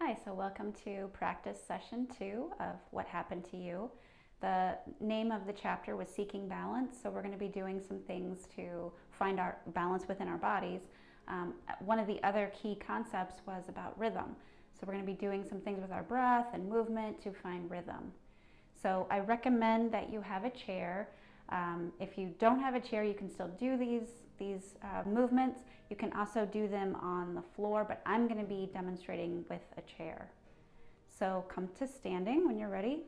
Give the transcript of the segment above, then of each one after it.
Hi, so welcome to practice session 2 of What Happened to You. The name of the chapter was Seeking Balance, so we're going to be doing some things to find our balance within our bodies. One of the other key concepts was about rhythm. So we're going to be doing some things with our breath and movement to find rhythm. So I recommend that you have a chair. If you don't have a chair, you can still do these movements. You can also do them on the floor, but I'm going to be demonstrating with a chair. So come to standing when you're ready.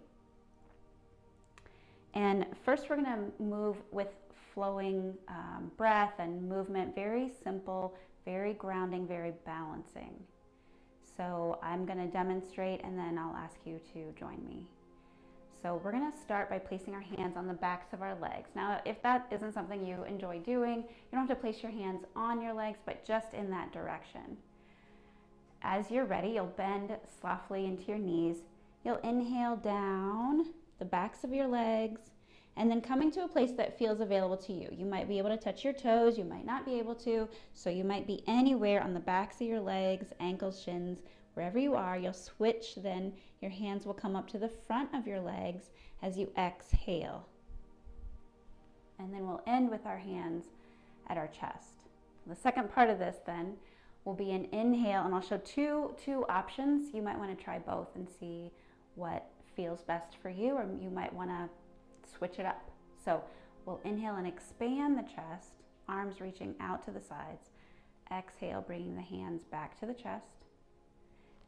And first we're going to move with flowing breath and movement, very simple, very grounding, very balancing. So I'm going to demonstrate and then I'll ask you to join me. So we're going to start by placing our hands on the backs of our legs. Now, if that isn't something you enjoy doing, you don't have to place your hands on your legs, but just in that direction. As you're ready, you'll bend softly into your knees. You'll inhale down the backs of your legs, and then coming to a place that feels available to you. You might be able to touch your toes, you might not be able to, so you might be anywhere on the backs of your legs, ankles, shins, wherever you are. You'll switch, then your hands will come up to the front of your legs as you exhale. And then we'll end with our hands at our chest. The second part of this then will be an inhale, and I'll show two options. You might want to try both and see what feels best for you, or you might want to switch it up. So we'll inhale and expand the chest, arms reaching out to the sides. Exhale, bringing the hands back to the chest.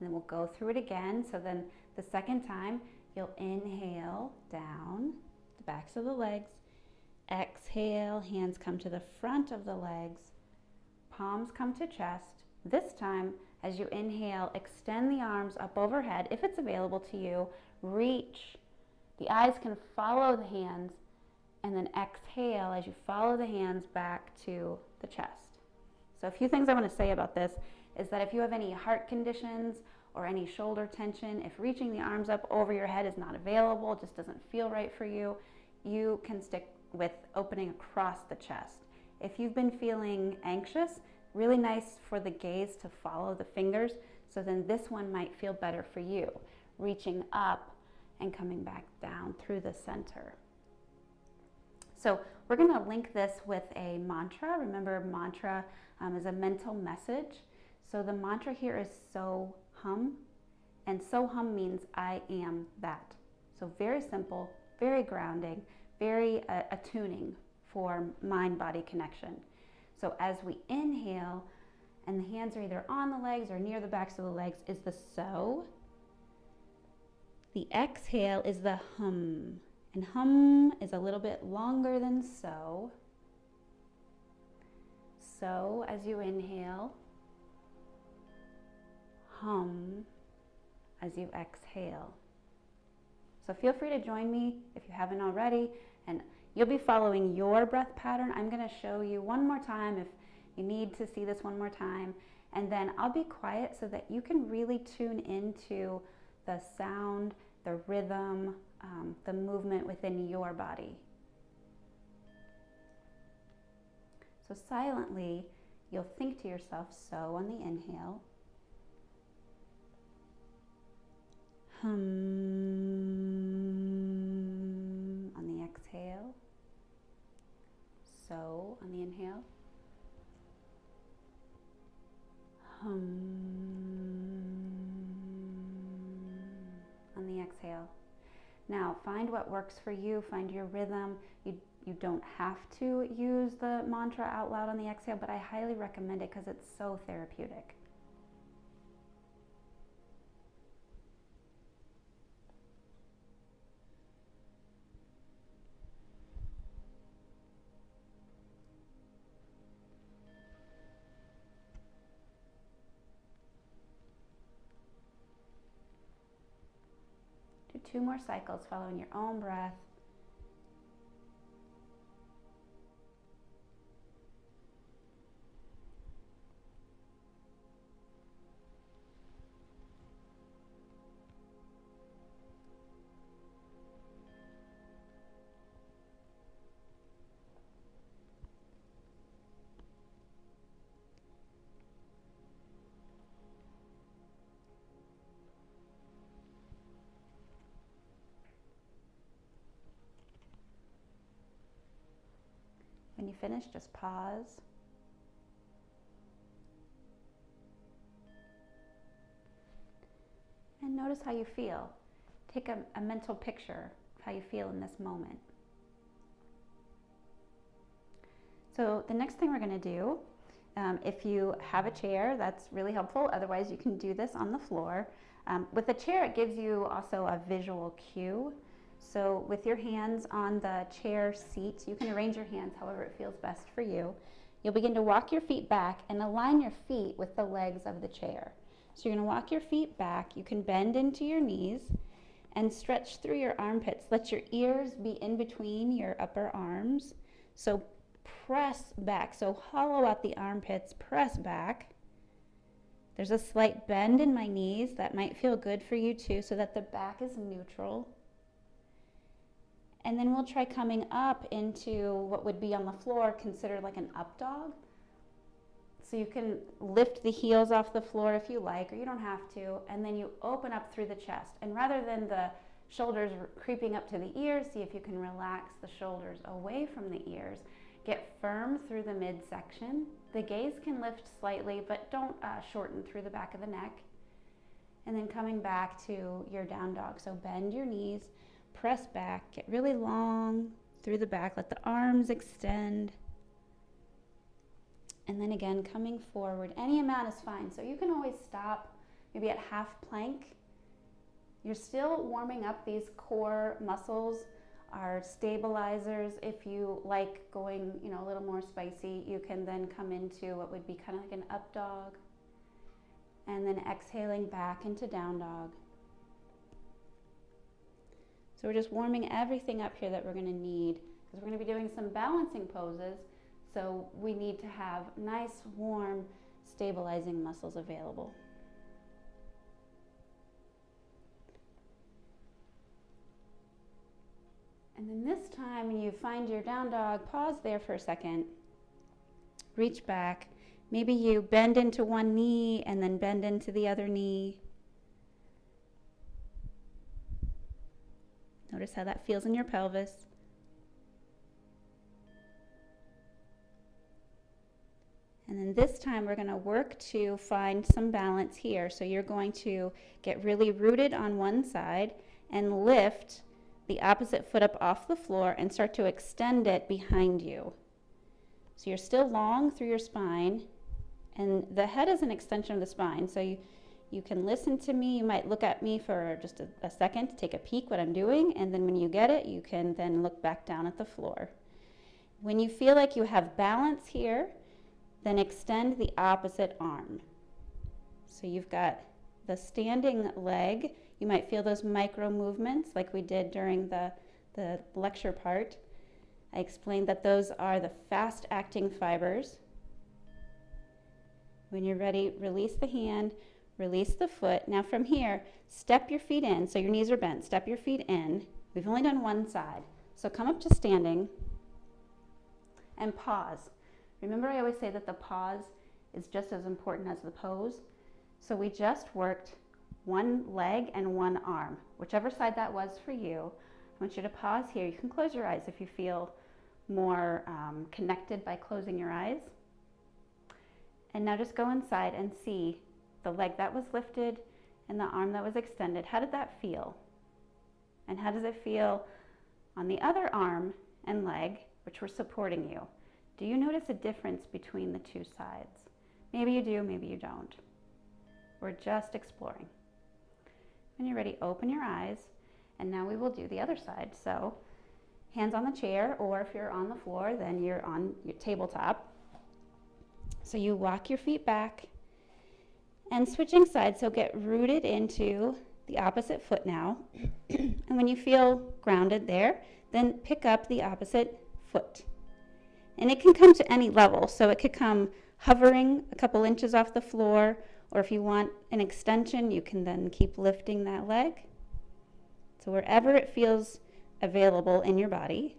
And then we'll go through it again. So then the second time, you'll inhale down the backs of the legs. Exhale, hands come to the front of the legs. Palms come to chest. This time, as you inhale, extend the arms up overhead. If it's available to you, reach. The eyes can follow the hands, and then exhale as you follow the hands back to the chest. So a few things I want to say about this is that if you have any heart conditions or any shoulder tension, if reaching the arms up over your head is not available, just doesn't feel right for you, you can stick with opening across the chest. If you've been feeling anxious, really nice for the gaze to follow the fingers, so then this one might feel better for you, reaching up and coming back down through the center. So we're going to link this with a mantra. Remember, mantra is a mental message. So the mantra here is so hum, and so hum means I am that. So very simple, very grounding, very attuning for mind-body connection. So as we inhale, and the hands are either on the legs or near the backs of the legs, is the so. The exhale is the hum, and hum is a little bit longer than so. So as you inhale, hum as you exhale. So feel free to join me if you haven't already, and you'll be following your breath pattern. I'm going to show you one more time if you need to see this one more time, and then I'll be quiet so that you can really tune into the sound, the rhythm, the movement within your body. So silently, you'll think to yourself, so on the inhale, hum on the exhale, so on the inhale, hum on the exhale. Now find what works for you, find your rhythm. You don't have to use the mantra out loud on the exhale, but I highly recommend it because it's so therapeutic. Do 2 more cycles following your own breath. When you finish, just pause. And notice how you feel. Take a mental picture of how you feel in this moment. So the next thing we're going to do, if you have a chair, that's really helpful. Otherwise, you can do this on the floor. With a chair, it gives you also a visual cue. So with your hands on the chair seat, you can arrange your hands however it feels best for you. You'll begin to walk your feet back and align your feet with the legs of the chair. So you're going to walk your feet back. You can bend into your knees and stretch through your armpits. Let your ears be in between your upper arms. So press back. So hollow out the armpits, press back. There's a slight bend in my knees. That might feel good for you too, so that the back is neutral. And then we'll try coming up into what would be on the floor, considered like an up dog. So you can lift the heels off the floor if you like, or you don't have to, and then you open up through the chest. And rather than the shoulders creeping up to the ears, see if you can relax the shoulders away from the ears. Get firm through the midsection. The gaze can lift slightly, but don't shorten through the back of the neck. And then coming back to your down dog. So bend your knees, press back, get really long through the back, let the arms extend. And then again, coming forward. Any amount is fine. So you can always stop maybe at half plank. You're still warming up these core muscles, our stabilizers. If you like going, a little more spicy, you can then come into what would be kind of like an up dog. And then exhaling back into down dog. So we're just warming everything up here that we're going to need, because we're going to be doing some balancing poses. So we need to have nice, warm, stabilizing muscles available. And then this time, when you find your down dog, pause there for a second. Reach back. Maybe you bend into one knee and then bend into the other knee. Notice how that feels in your pelvis. And then this time we're going to work to find some balance here. So you're going to get really rooted on one side and lift the opposite foot up off the floor and start to extend it behind you. So you're still long through your spine, and the head is an extension of the spine. So you can listen to me. You might look at me for just a second to take a peek what I'm doing, and then when you get it, you can then look back down at the floor. When you feel like you have balance here, then extend the opposite arm. So you've got the standing leg. You might feel those micro movements like we did during the lecture part. I explained that those are the fast acting fibers. When you're ready, release the hand, release the foot. Now from here, step your feet in. So your knees are bent. Step your feet in. We've only done one side. So come up to standing and pause. Remember, I always say that the pause is just as important as the pose. So we just worked one leg and one arm. Whichever side that was for you, I want you to pause here. You can close your eyes if you feel more connected by closing your eyes. And now just go inside and see the leg that was lifted and the arm that was extended. How did that feel? And how does it feel on the other arm and leg, which were supporting you? Do you notice a difference between the two sides? Maybe you do, maybe you don't. We're just exploring. When you're ready, open your eyes, and now we will do the other side. So hands on the chair, or if you're on the floor, then you're on your tabletop. So you walk your feet back and switching sides, so get rooted into the opposite foot now. And when you feel grounded there, then pick up the opposite foot. And it can come to any level, so it could come hovering a couple inches off the floor, or if you want an extension, you can then keep lifting that leg. So wherever it feels available in your body.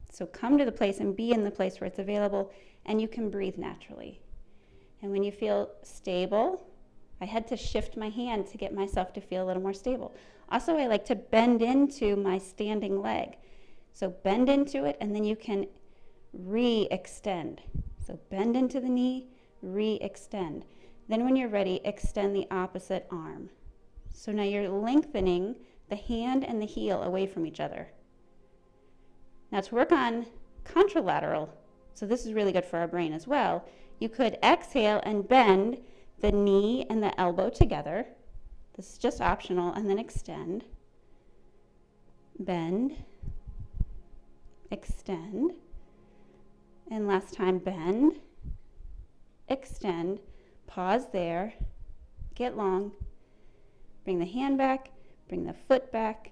So come to the place and be in the place where it's available, and you can breathe naturally. And when you feel stable, I had to shift my hand to get myself to feel a little more stable. Also, I like to bend into my standing leg. So bend into it, and then you can re-extend. So bend into the knee, re-extend. Then when you're ready, extend the opposite arm. So now you're lengthening the hand and the heel away from each other. Now to work on contralateral, so this is really good for our brain as well, you could exhale and bend the knee and the elbow together. This is just optional, and then extend, bend, extend, and last time bend, extend, pause there, get long, bring the hand back, bring the foot back,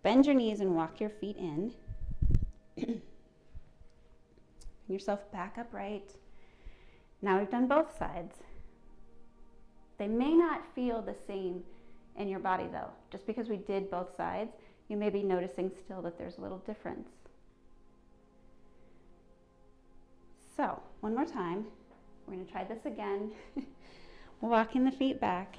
bend your knees and walk your feet in. Bring yourself back upright. Now we've done both sides. They may not feel the same in your body though. Just because we did both sides, you may be noticing still that there's a little difference. So, one more time. We're going to try this again. Walking the feet back.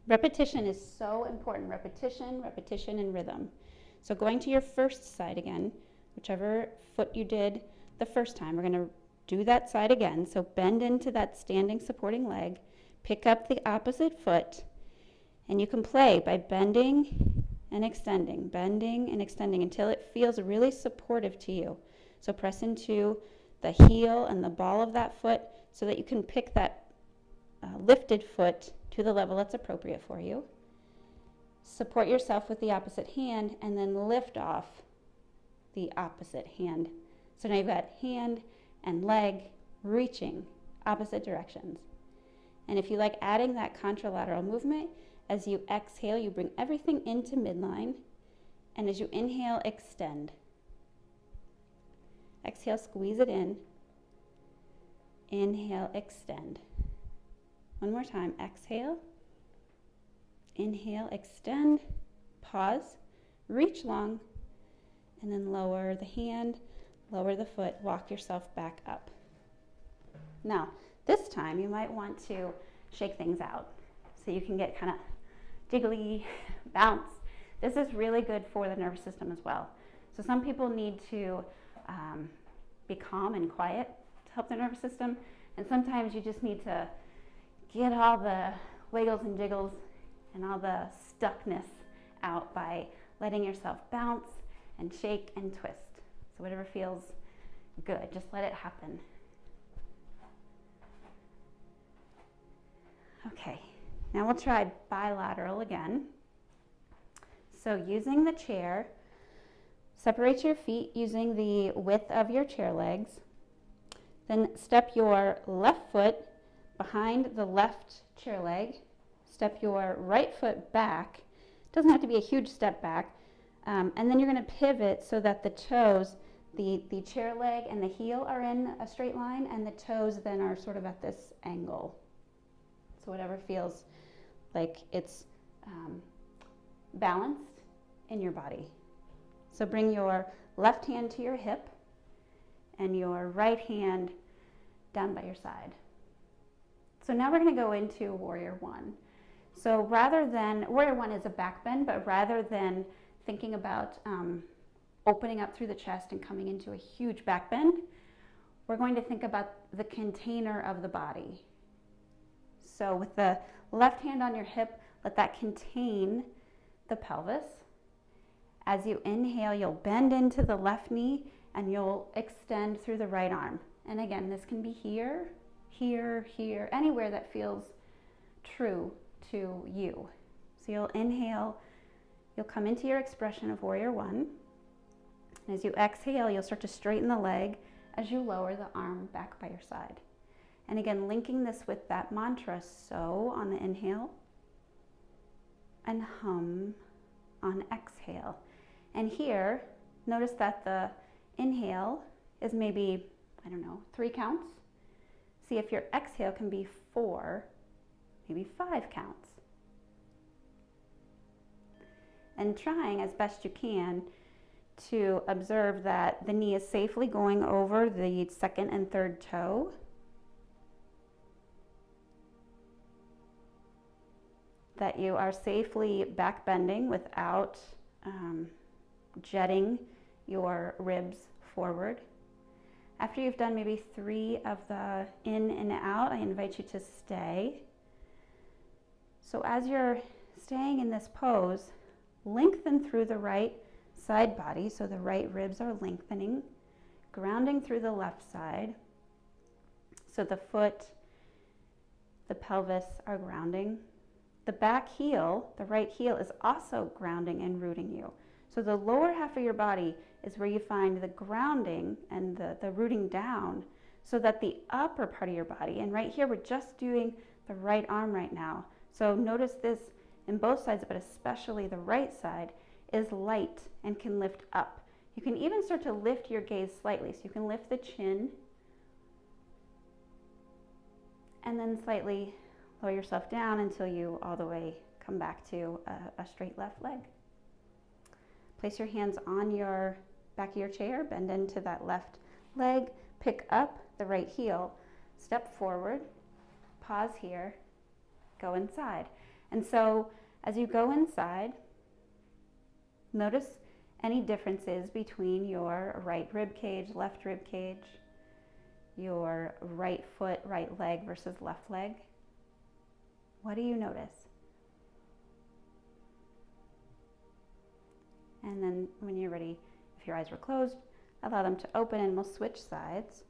Repetition is so important. Repetition, repetition, and rhythm. So going to your first side again, whichever foot you did the first time, we're going to do that side again. So bend into that standing supporting leg, pick up the opposite foot, and you can play by bending and extending until it feels really supportive to you. So press into the heel and the ball of that foot so that you can pick that lifted foot to the level that's appropriate for you. Support yourself with the opposite hand and then lift off the opposite hand. So now you've got hand and leg reaching opposite directions. And if you like adding that contralateral movement, as you exhale, you bring everything into midline, and as you inhale, extend. Exhale, squeeze it in. Inhale, extend. One more time, exhale. Inhale, extend. Pause, reach long, and then lower the hand, lower the foot, walk yourself back up. Now, this time you might want to shake things out so you can get kind of jiggly, bounce. This is really good for the nervous system as well. So some people need to be calm and quiet to help their nervous system, and sometimes you just need to get all the wiggles and jiggles and all the stuckness out by letting yourself bounce and shake and twist. So whatever feels good, just let it happen. Okay, now we'll try bilateral again. So using the chair, separate your feet using the width of your chair legs. Then step your left foot behind the left chair leg. Step your right foot back. Doesn't have to be a huge step back. And then you're going to pivot so that the toes, the chair leg and the heel are in a straight line, and the toes then are sort of at this angle. So whatever feels like it's balanced in your body. So bring your left hand to your hip and your right hand down by your side. So now we're going to go into Warrior One. So rather than, Warrior One is a back bend, but rather than thinking about opening up through the chest and coming into a huge back bend, we're going to think about the container of the body. So with the left hand on your hip, let that contain the pelvis. As you inhale, you'll bend into the left knee and you'll extend through the right arm. And again, this can be here, here, here, anywhere that feels true to you. So you'll inhale, you'll come into your expression of Warrior One. And as you exhale, you'll start to straighten the leg as you lower the arm back by your side. And again, linking this with that mantra, so on the inhale, and hum on exhale. And here, notice that the inhale is maybe, 3 counts. See if your exhale can be 4, maybe 5 counts. And trying as best you can to observe that the knee is safely going over the second and third toe. That you are safely back bending without jetting your ribs forward. After you've done maybe 3 of the in and out, I invite you to stay. So as you're staying in this pose, lengthen through the right side body, so the right ribs are lengthening, grounding through the left side. So the foot, the pelvis are grounding. The back heel, the right heel, is also grounding and rooting you. So the lower half of your body is where you find the grounding and the rooting down, so that the upper part of your body, and right here we're just doing the right arm right now. So notice this in both sides, but especially the right side, is light and can lift up. You can even start to lift your gaze slightly. So you can lift the chin and then slightly lower yourself down until you all the way come back to a straight left leg. Place your hands on your back of your chair, bend into that left leg, pick up the right heel, step forward, pause here, go inside. And so as you go inside, notice any differences between your right rib cage, left rib cage, your right foot, right leg versus left leg. What do you notice? And then when you're ready, if your eyes were closed, allow them to open and we'll switch sides.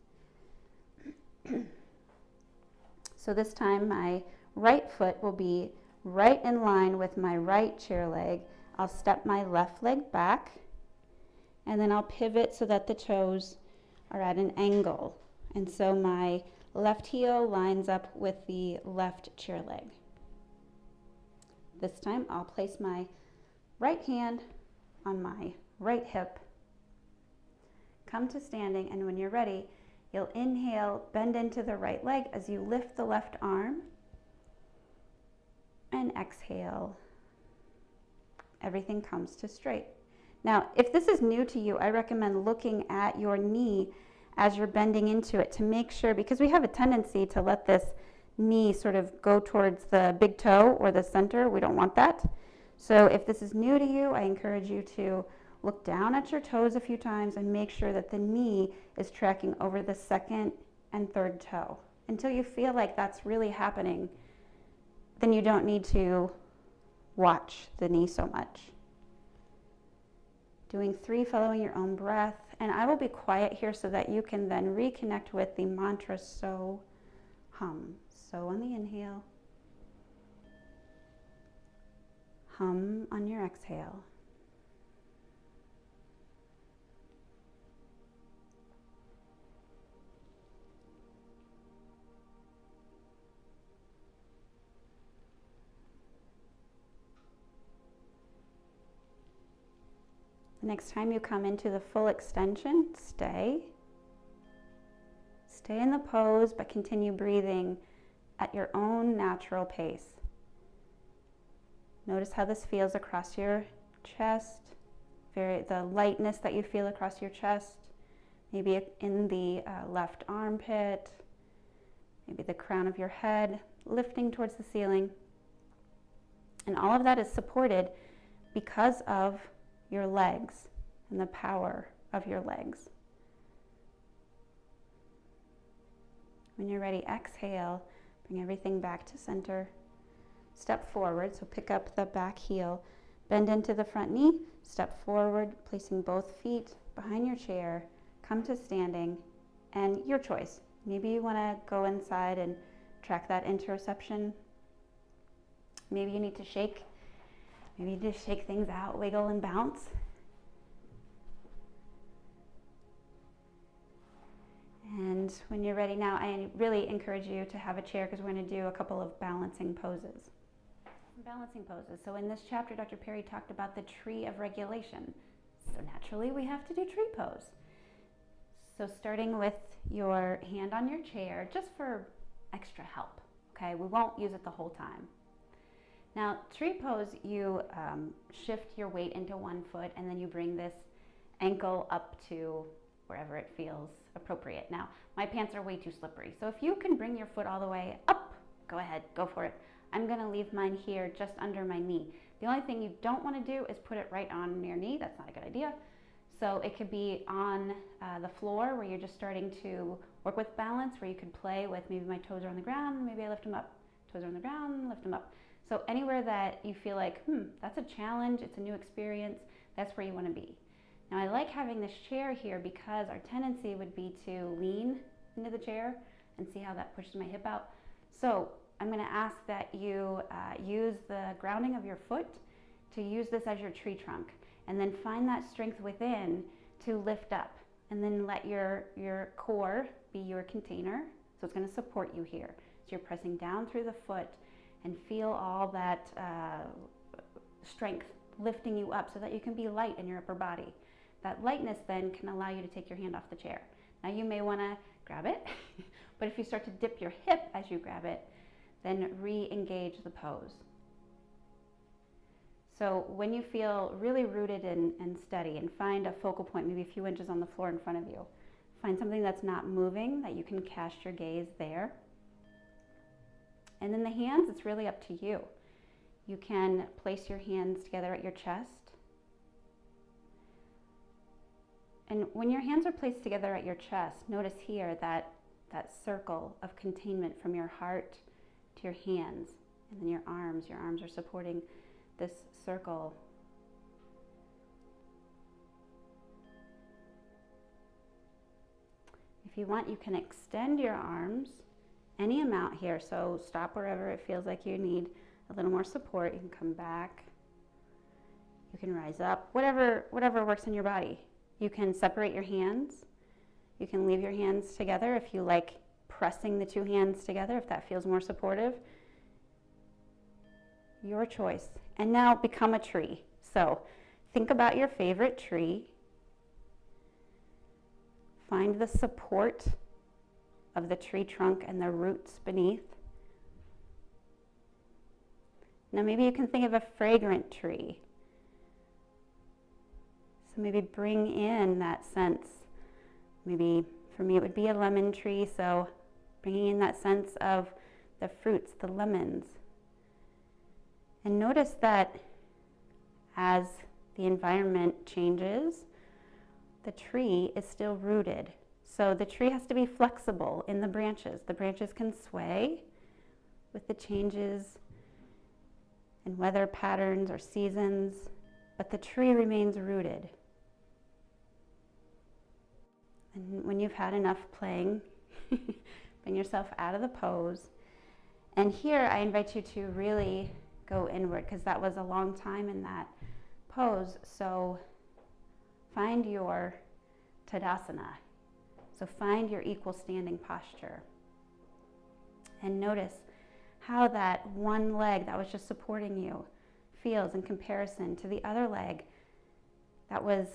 So this time my right foot will be right in line with my right chair leg. I'll step my left leg back and then I'll pivot so that the toes are at an angle. And so my left heel lines up with the left chair leg. This time I'll place my right hand on my right hip, come to standing, and when you're ready, you'll inhale, bend into the right leg as you lift the left arm, and exhale. Everything comes to straight. Now, if this is new to you, I recommend looking at your knee as you're bending into it to make sure, because we have a tendency to let this knee sort of go towards the big toe or the center. We don't want that. So if this is new to you, I encourage you to look down at your toes a few times and make sure that the knee is tracking over the second and third toe. Until you feel like that's really happening, then you don't need to watch the knee so much. Doing 3 following your own breath, and I will be quiet here so that you can then reconnect with the mantra so, hum. So on the inhale, hum on your exhale. The next time you come into the full extension, stay. Stay in the pose, but continue breathing at your own natural pace. Notice how this feels across your chest, the lightness that you feel across your chest, maybe in the left armpit, maybe the crown of your head, lifting towards the ceiling. And all of that is supported because of your legs and the power of your legs. When you're ready, exhale, bring everything back to center. Step forward, so pick up the back heel, bend into the front knee, step forward, placing both feet behind your chair, come to standing, and your choice. Maybe you want to go inside and track that interoception. Maybe you need to shake. Maybe you just shake things out, wiggle and bounce. And when you're ready now, I really encourage you to have a chair because we're going to do a couple of balancing poses. Balancing poses. So in this chapter, Dr. Perry talked about the tree of regulation. So naturally, we have to do tree pose. So starting with your hand on your chair, just for extra help, okay? We won't use it the whole time. Now, tree pose, you shift your weight into one foot and then you bring this ankle up to wherever it feels appropriate. Now, my pants are way too slippery, so if you can bring your foot all the way up, go ahead, go for it. I'm gonna leave mine here just under my knee. The only thing you don't want to do is put it right on your knee. That's not a good idea. So it could be on the floor where you're just starting to work with balance, where you could play with maybe my toes are on the ground, maybe I lift them up, toes are on the ground, lift them up. So anywhere that you feel like, that's a challenge, it's a new experience, that's where you want to be. Now I like having this chair here because our tendency would be to lean into the chair and see how that pushes my hip out. So I'm going to ask that you use the grounding of your foot to use this as your tree trunk, and then find that strength within to lift up, and then let your core be your container. So it's going to support you here. So you're pressing down through the foot and feel all that strength lifting you up so that you can be light in your upper body. That lightness then can allow you to take your hand off the chair. Now you may want to grab it, but if you start to dip your hip as you grab it, then re-engage the pose. So when you feel really rooted and steady, and find a focal point, maybe a few inches on the floor in front of you, find something that's not moving, that you can cast your gaze there. And then the hands, it's really up to you. You can place your hands together at your chest. And when your hands are placed together at your chest, notice here that circle of containment from your heart to your hands, and then your arms. Your arms are supporting this circle. If you want, you can extend your arms any amount here. So stop wherever it feels like you need a little more support. You can come back. You can rise up. Whatever works in your body. You can separate your hands. You can leave your hands together if you like pressing the two hands together, if that feels more supportive. Your choice. And now become a tree. So think about your favorite tree. Find the support of the tree trunk and the roots beneath. Now maybe you can think of a fragrant tree. So maybe bring in that sense. Maybe for me it would be a lemon tree, so bringing in that sense of the fruits, the lemons. And notice that as the environment changes, the tree is still rooted. So the tree has to be flexible in the branches. The branches can sway with the changes in weather patterns or seasons, but the tree remains rooted. And when you've had enough playing, bring yourself out of the pose. And here I invite you to really go inward, because that was a long time in that pose. So find your Tadasana. So find your equal standing posture. And notice how that one leg that was just supporting you feels in comparison to the other leg that was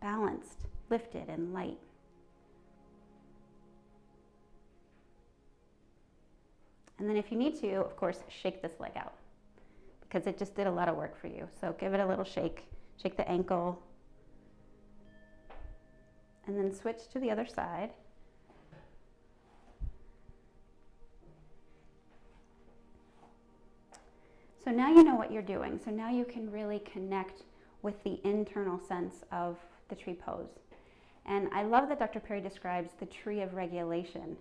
balanced, lifted, and light. And then if you need to, of course, shake this leg out, because it just did a lot of work for you. So give it a little shake. Shake the ankle. And then switch to the other side. So now you know what you're doing. So now you can really connect with the internal sense of the tree pose. And I love that Dr. Perry describes the tree of regulation,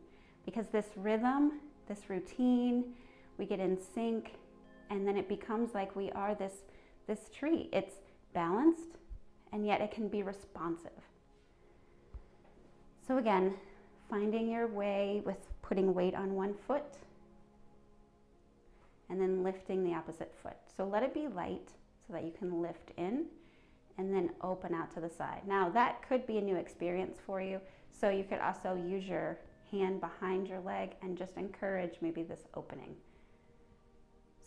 because this rhythm, this routine, we get in sync, and then it becomes like we are this tree. It's balanced, and yet it can be responsive. So again, finding your way with putting weight on one foot, and then lifting the opposite foot. So let it be light so that you can lift in, and then open out to the side. Now that could be a new experience for you, so you could also use your hand behind your leg and just encourage maybe this opening.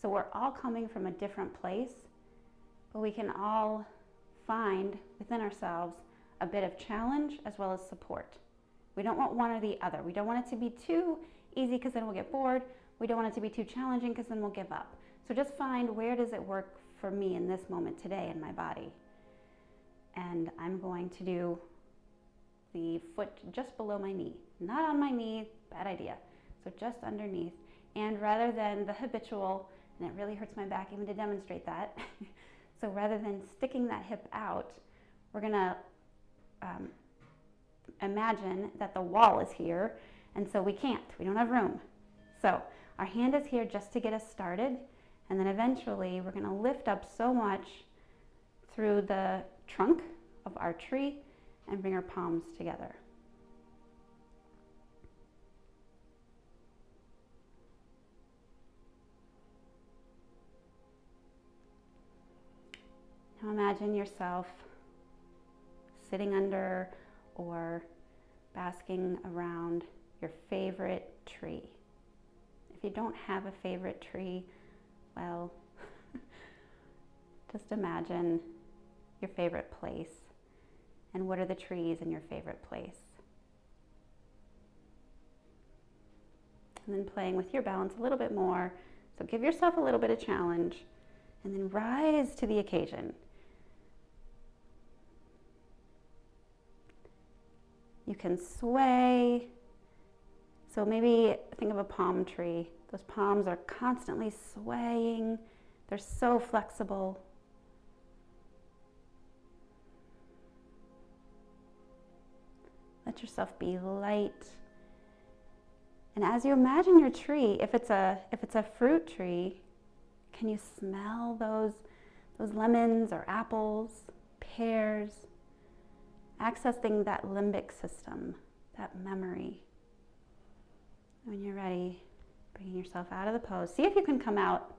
So we're all coming from a different place, but we can all find within ourselves a bit of challenge as well as support. We don't want one or the other. We don't want it to be too easy, because then we'll get bored. We don't want it to be too challenging, because then we'll give up. So just find, where does it work for me in this moment today in my body? And I'm going to do the foot just below my knee. Not on my knee, bad idea. So just underneath. And rather than the habitual and it really hurts my back even to demonstrate that. So rather than sticking that hip out, we're gonna imagine that the wall is here, and so we don't have room. So our hand is here just to get us started, and then eventually we're gonna lift up so much through the trunk of our tree and bring our palms together. Now imagine yourself sitting under or basking around your favorite tree. If you don't have a favorite tree, well, just imagine your favorite place and what are the trees in your favorite place. And then playing with your balance a little bit more. So give yourself a little bit of challenge and then rise to the occasion. You can sway. So maybe think of a palm tree. Those palms are constantly swaying. They're so flexible. Let yourself be light. And as you imagine your tree, if it's a fruit tree, can you smell those lemons or apples, pears? Accessing that limbic system, that memory. When you're ready, bringing yourself out of the pose. See if you can come out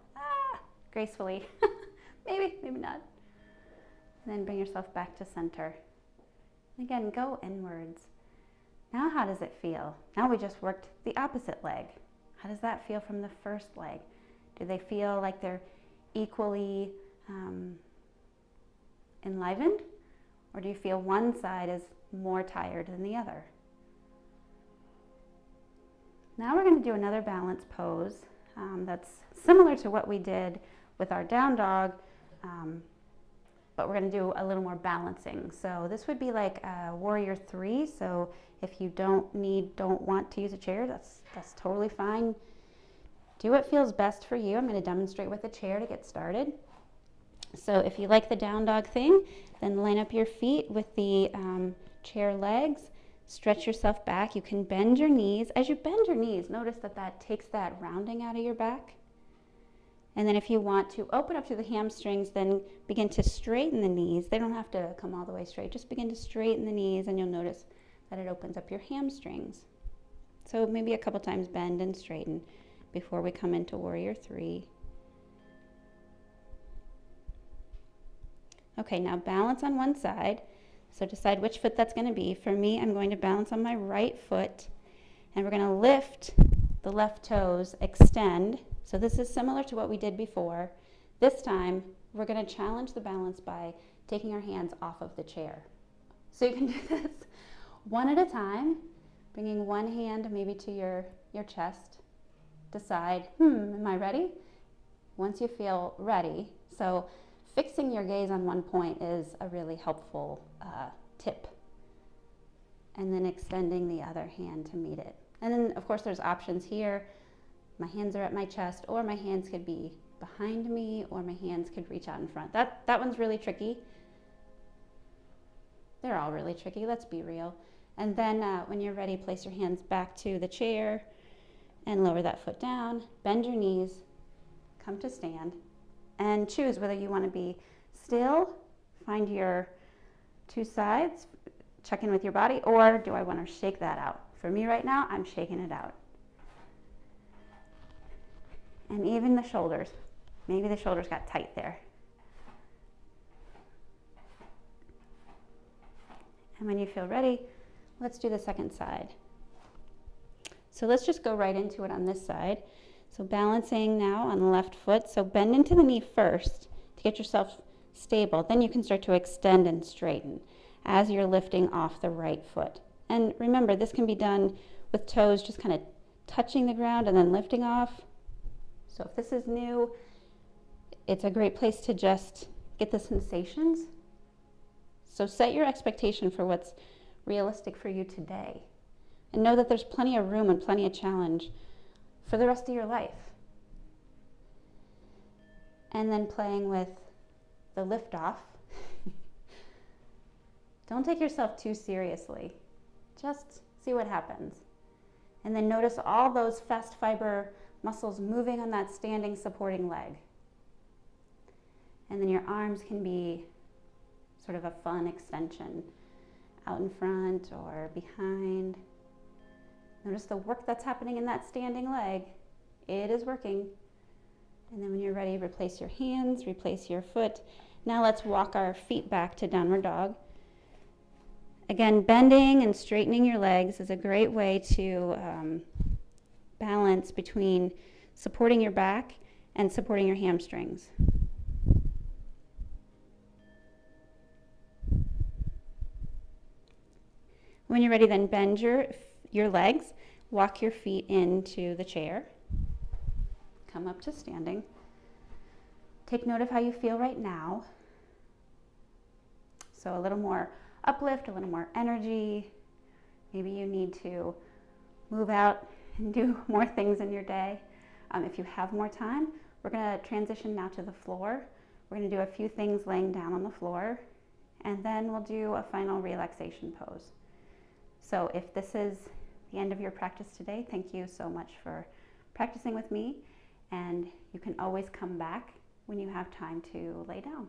gracefully. maybe not. And then bring yourself back to center. Again, go inwards. Now how does it feel? Now we just worked the opposite leg. How does that feel from the first leg? Do they feel like they're equally enlivened? Or do you feel one side is more tired than the other? Now we're going to do another balance pose that's similar to what we did with our down dog, but we're going to do a little more balancing. So this would be like a warrior 3. So if you don't want to use a chair, that's totally fine. Do what feels best for you. I'm going to demonstrate with a chair to get started. So if you like the down dog thing, then line up your feet with the chair legs. Stretch yourself back. You can bend your knees. As you bend your knees, notice that takes that rounding out of your back. And then if you want to open up to the hamstrings, then begin to straighten the knees. They don't have to come all the way straight. Just begin to straighten the knees and you'll notice that it opens up your hamstrings. So maybe a couple times bend and straighten before we come into warrior 3. Okay, now balance on one side. So decide which foot that's going to be. For me, I'm going to balance on my right foot, and we're going to lift the left toes, extend. So this is similar to what we did before. This time, we're going to challenge the balance by taking our hands off of the chair. So you can do this one at a time, bringing one hand maybe to your chest. Decide, am I ready? Once you feel ready, so fixing your gaze on one point is a really helpful tip. And then extending the other hand to meet it. And then, of course, there's options here. My hands are at my chest, or my hands could be behind me, or my hands could reach out in front. That one's really tricky. They're all really tricky, let's be real. And then when you're ready, place your hands back to the chair and lower that foot down. Bend your knees, come to stand. And choose whether you want to be still, find your two sides, check in with your body, or do I want to shake that out? For me right now, I'm shaking it out. And even the shoulders. Maybe the shoulders got tight there. And when you feel ready, let's do the second side. So let's just go right into it on this side. So balancing now on the left foot. So bend into the knee first to get yourself stable. Then you can start to extend and straighten as you're lifting off the right foot. And remember, this can be done with toes just kind of touching the ground and then lifting off. So if this is new, it's a great place to just get the sensations. So set your expectation for what's realistic for you today. And know that there's plenty of room and plenty of challenge for the rest of your life. and then playing with the lift off. Don't take yourself too seriously. Just see what happens. And then notice all those fast fiber muscles moving on that standing supporting leg. And then your arms can be sort of a fun extension out in front or behind. Notice the work that's happening in that standing leg. It is working. And then when you're ready, replace your hands, replace your foot. Now let's walk our feet back to downward dog. Again, bending and straightening your legs is a great way to balance between supporting your back and supporting your hamstrings. When you're ready, then bend your legs, walk your feet into the chair, come up to standing. Take note of how you feel right now. So a little more uplift, a little more energy. Maybe you need to move out and do more things in your day. If you have more time, we're going to transition now to the floor. We're going to do a few things laying down on the floor, and then we'll do a final relaxation pose. So if this is the end of your practice today, thank you so much for practicing with me, and you can always come back when you have time to lay down.